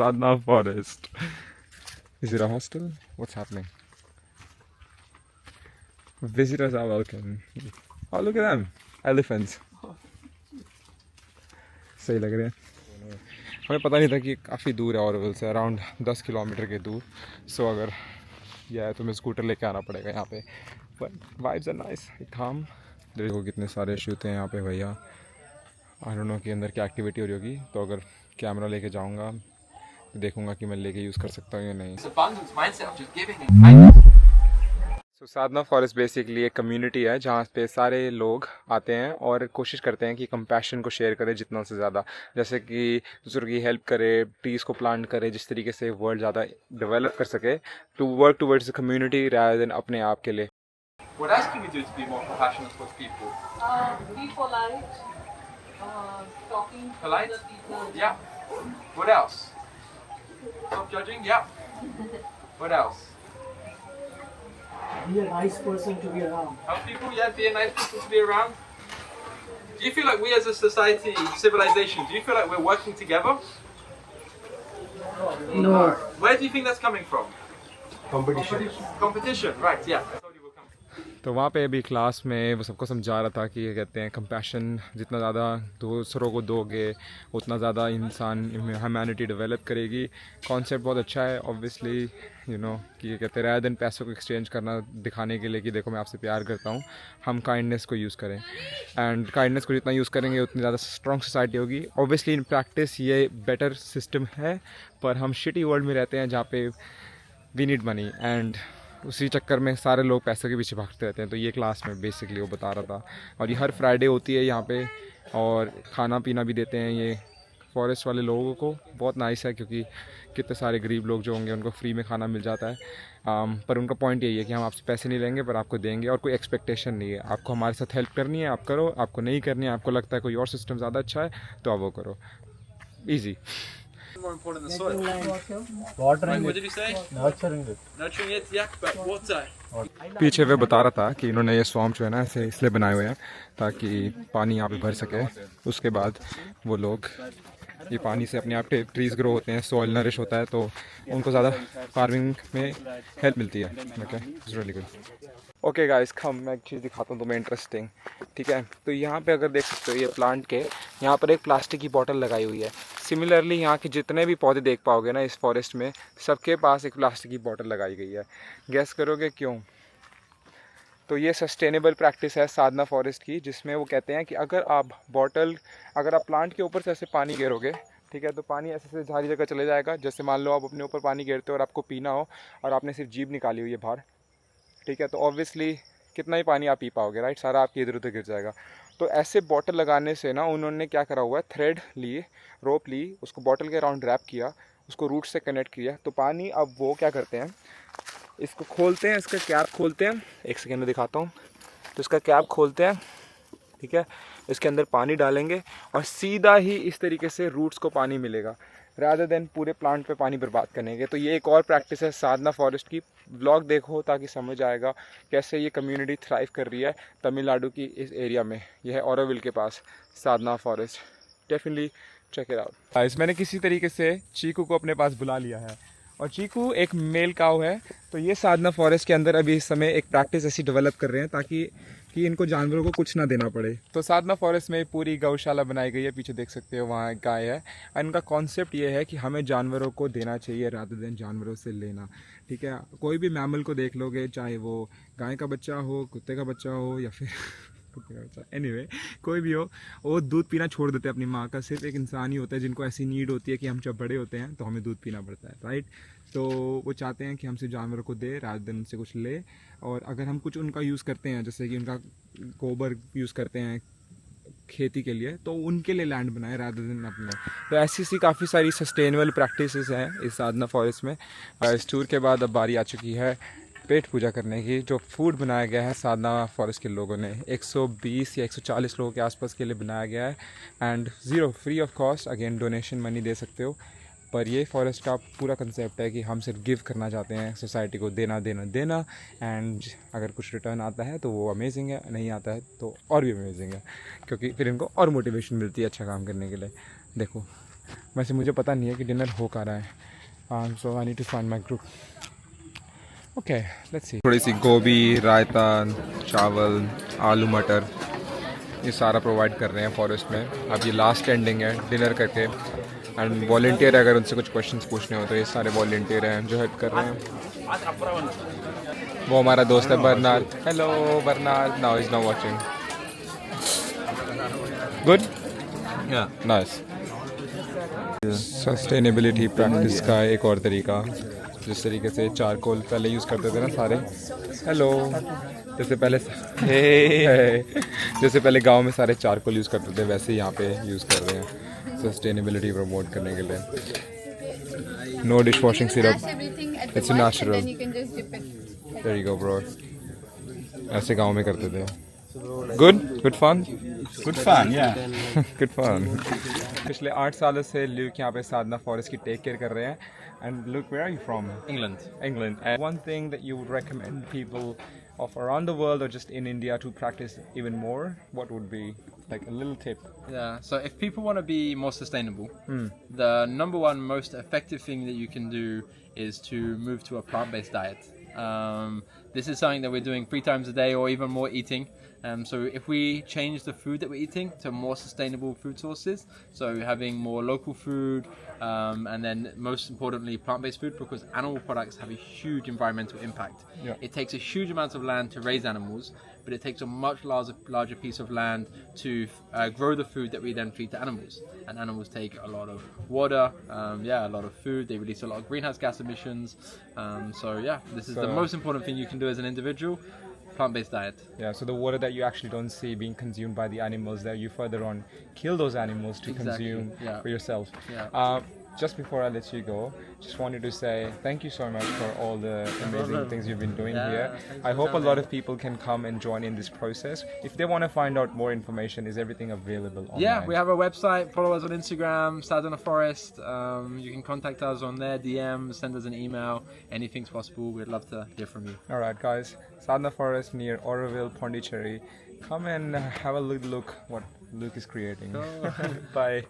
Sadhana Forest. Is it a hostel? What's happening? Visitors are welcome. Oh, look at them. Elephants. सही लग रहे हैं. हमें पता नहीं था कि काफ़ी दूर है ऑरोविल से, अराउंड 10 किलोमीटर के दूर. सो अगर यह है तो मैं स्कूटर लेके आना पड़ेगा यहाँ पे. बट वाइब्स आर नाइस, काम. देखो कितने सारे शूट हैं यहाँ पे भैया. आई डोंट नो कि अंदर क्या एक्टिविटी हो रही होगी. तो अगर कैमरा लेके जाऊँगा तो देखूँगा कि मैं लेके यूज़ कर सकता हूँ या नहीं. सो साधना फॉरेस्ट बेसिकली एक कम्युनिटी है जहाँ पे सारे लोग आते हैं और कोशिश करते हैं कि कंपैशन को शेयर करें जितना से ज़्यादा. जैसे कि दूसरों की हेल्प करे, ट्रीज़ को प्लांट करे, जिस तरीके से वर्ल्ड ज़्यादा डेवलप कर सके, to work towards the community rather than अपने आप के लिए. What else can we do to be more compassionate towards people? Be polite, talking to Polite? other people. Yeah. What else? Stop judging? Yeah. What else? Be a nice person to be around. Help people? Yeah, be a nice person to be around. Do you feel like we as a society, civilization, do you feel like we're working together? No. Where do you think that's coming from? Competition. Competition, right, yeah. I told you we'll come. तो वहाँ पे अभी class में वो सबको समझा रहा था कि ये कहते हैं कंपैशन जितना ज़्यादा दूसरों को दोगे उतना ज़्यादा इंसान ह्यूमैनिटी डेवलप करेगी. कॉन्सेप्ट बहुत अच्छा है ऑब्वियसली, यू नो, कि ये कहते हैं रादर देन पैसों को एक्सचेंज करना दिखाने के लिए कि देखो मैं आपसे प्यार करता हूँ, हम काइंडनेस को यूज़ करें. एंड काइंडनेस को जितना यूज़ करेंगे उतनी ज़्यादा स्ट्रॉन्ग सोसाइटी होगी. ऑब्वियसली इन प्रैक्टिस ये बेटर सिस्टम है, पर हम शिटी वर्ल्ड में रहते हैं जहाँ पे वी नीड मनी एंड उसी चक्कर में सारे लोग पैसों के पीछे भागते रहते हैं. तो ये क्लास में बेसिकली वो बता रहा था. और ये हर फ्राइडे होती है यहाँ पे, और खाना पीना भी देते हैं ये फॉरेस्ट वाले लोगों को. बहुत नाइस है क्योंकि कितने सारे गरीब लोग जो होंगे उनको फ्री में खाना मिल जाता है. पर उनका पॉइंट यही है कि हम आपसे पैसे नहीं लेंगे पर आपको देंगे, और कोई एक्सपेक्टेशन नहीं है. आपको हमारे साथ हेल्प करनी है आप करो, आपको नहीं करनी है, आपको लगता है कोई और सिस्टम ज़्यादा अच्छा है तो आप वो करो. Easy. More important than soil. Watering What it. did you say? Nurturing it. Nurturing it, yeah, but water. पीछे वे बता रहा था कि इन्होंने ये स्वैम्प जो है ना ऐसे इसलिए बनाए हुए हैं ताकि पानी यहाँ पे भर सके. उसके बाद वो लोग ये पानी से अपने आप के ट्रीज़ ग्रो होते हैं, सॉइल नरिश होता है, तो उनको ज़्यादा फार्मिंग में हेल्प मिलती है. Okay, it's really good. Okay guys, come मैं एक चीज़ दिखाता हूँ तुम्हें इंटरेस्टिंग. ठीक है, तो यहाँ पे अगर देख सकते हो ये प्लांट के यहाँ पर एक प्लास्टिक की बॉटल लगाई हुई है. सिमिलरली यहाँ के जितने भी पौधे देख पाओगे ना इस फॉरेस्ट में, सबके पास एक प्लास्टिक की बॉटल लगाई गई है. गैस करोगे क्यों? तो ये सस्टेनेबल प्रैक्टिस है साधना फॉरेस्ट की, जिसमें वो कहते हैं कि अगर आप प्लांट के ऊपर से ऐसे पानी गिरोगे, ठीक है, तो पानी ऐसे से सारी जगह चले जाएगा. जैसे मान लो आप अपने ऊपर पानी गिरते हो और आपको पीना हो और आपने सिर्फ जीभ निकाली हुई है बाहर, ठीक है, तो ऑब्वियसली कितना ही पानी आप पी पाओगे, राइट? सारा आपके इधर उधर गिर जाएगा. तो ऐसे बॉटल लगाने से ना उन्होंने क्या करा हुआ है, थ्रेड ली, रोप ली, उसको बॉटल के अराउंड रैप किया, उसको रूट से कनेक्ट किया. तो पानी अब वो क्या करते हैं, इसको खोलते हैं, इसका कैप खोलते हैं. एक सेकेंड में दिखाता हूँ. तो इसका कैप खोलते हैं, ठीक है, इसके अंदर पानी डालेंगे और सीधा ही इस तरीके से रूट्स को पानी मिलेगा रादर देन पूरे प्लांट पे पानी बर्बाद करने के. तो ये एक और प्रैक्टिस है साधना फॉरेस्ट की. व्लॉग देखो ताकि समझ आएगा कैसे ये कम्युनिटी थ्राइव कर रही है तमिलनाडु की इस एरिया में. यह है ऑरोविल के पास Sadhana Forest. Definitely check it out. मैंने किसी तरीके से चीकू को अपने पास बुला लिया है, और चीकू एक मेल काऊ है. तो ये साधना फॉरेस्ट के अंदर अभी इस समय एक प्रैक्टिस ऐसी डेवलप कर रहे हैं ताकि कि इनको जानवरों को कुछ ना देना पड़े. तो साधना फॉरेस्ट में पूरी गौशाला बनाई गई है, पीछे देख सकते हो वहाँ एक गाय है. और इनका कॉन्सेप्ट ये है कि हमें जानवरों को देना चाहिए रादर देन जानवरों से लेना. ठीक है, कोई भी मैमल को देख लोगे, चाहे वो गाय का बच्चा हो, कुत्ते का बच्चा हो, या फिर एनीवे कोई भी हो, वो दूध पीना छोड़ देते हैं अपनी माँ का. सिर्फ एक इंसान ही होता है जिनको ऐसी नीड होती है कि हम जब बड़े होते हैं तो हमें दूध पीना पड़ता है, राइट? तो वो चाहते हैं कि हम सिर्फ जानवरों को दे, रात दिन उनसे कुछ ले. और अगर हम कुछ उनका यूज़ करते हैं, जैसे कि उनका गोबर यूज़ करते हैं खेती के लिए, तो उनके लिए लैंड बनाए रादर दिन अपने. तो ऐसी सी काफ़ी सारी सस्टेनेबल प्रैक्टिसेस हैं इस साधना फॉरेस्ट में. इस टूर के बाद अब बारी आ चुकी है पेट पूजा करने की. जो फूड बनाया गया है साधना फॉरेस्ट के लोगों ने 120 या 140 लोगों के आसपास के लिए बनाया गया है. And zero free of cost, again donation money दे सकते हो. पर ये फॉरेस्ट का पूरा कंसेप्ट है कि हम सिर्फ गिव करना चाहते हैं सोसाइटी को, देना देना देना. एंड अगर कुछ रिटर्न आता है तो वो अमेजिंग है, नहीं आता है तो और भी अमेजिंग है, क्योंकि फिर इनको और मोटिवेशन मिलती है अच्छा काम करने के लिए. देखो वैसे मुझे पता नहीं है कि डिनर हो कहाँ रहा है, so I need to find my group. Okay, let's see. थोड़ी सी गोभी, रायता, चावल, आलू मटर, ये सारा प्रोवाइड कर रहे हैं फॉरेस्ट में. अब ये लास्ट एंडिंग है डिनर करके. एंड वॉल्टियर अगर उनसे कुछ क्वेश्चंस पूछने हो तो ये सारे वॉल्टियर हैं जो हेल्प कर रहे हैं. वो हमारा दोस्त है Bernard. Hello Bernard. Now is now watching. Good. Nice. Sustainability practice का एक और तरीका, जिस तरीके से चारकोल पहले यूज़ करते थे ना सारे. हेलो. जैसे पहले जैसे पहले गांव में सारे चारकोल यूज़ करते थे, वैसे यहाँ पे यूज़ कर रहे हैं सस्टेनेबिलिटी प्रमोट करने के लिए. No dish washing syrup. It's natural. Then you can just dip it. There you go, bro. ऐसे गांव में करते थे. Good fun. Good fun, yeah. Good fun. पिछले 8 सालों से ल्यूक यहाँ पे साधना फॉरेस्ट की टेक केयर कर रहे हैं. And look, where are you from? England. England. And one thing that you would recommend people of around the world or just in India to practice even more, what would be like a little tip? Yeah, so if people want to be more sustainable, the number one most effective thing that you can do is to move to a plant-based diet. This is something that we're doing 3 times a day or even more eating. So if we change the food that we're eating to more sustainable food sources, so having more local food, and then most importantly plant-based food, because animal products have a huge environmental impact. Yeah. It takes a huge amount of land to raise animals, but it takes a much larger piece of land to grow the food that we then feed to animals. And animals take a lot of water, a lot of food. They release a lot of greenhouse gas emissions. This is the most important thing you can do as an individual. Plant-based diet. Yeah, so the water that you actually don't see being consumed by the animals, that you further on kill those animals to Exactly, consume yeah. for yourself. Yeah. Just before I let you go, just wanted to say thank you so much for all the amazing things you've been doing Yeah, here. thanks for I hope a coming. lot of people can come and join in this process. If they want to find out more information, is everything available online? Yeah, we have a website. Follow us on Instagram, Sadhana Forest. You can contact us on there, DM, send us an email. Anything's possible. We'd love to hear from you. All right, guys. Sadhana Forest near Oroville, Pondicherry. Come and have a look what Luke is creating. Bye.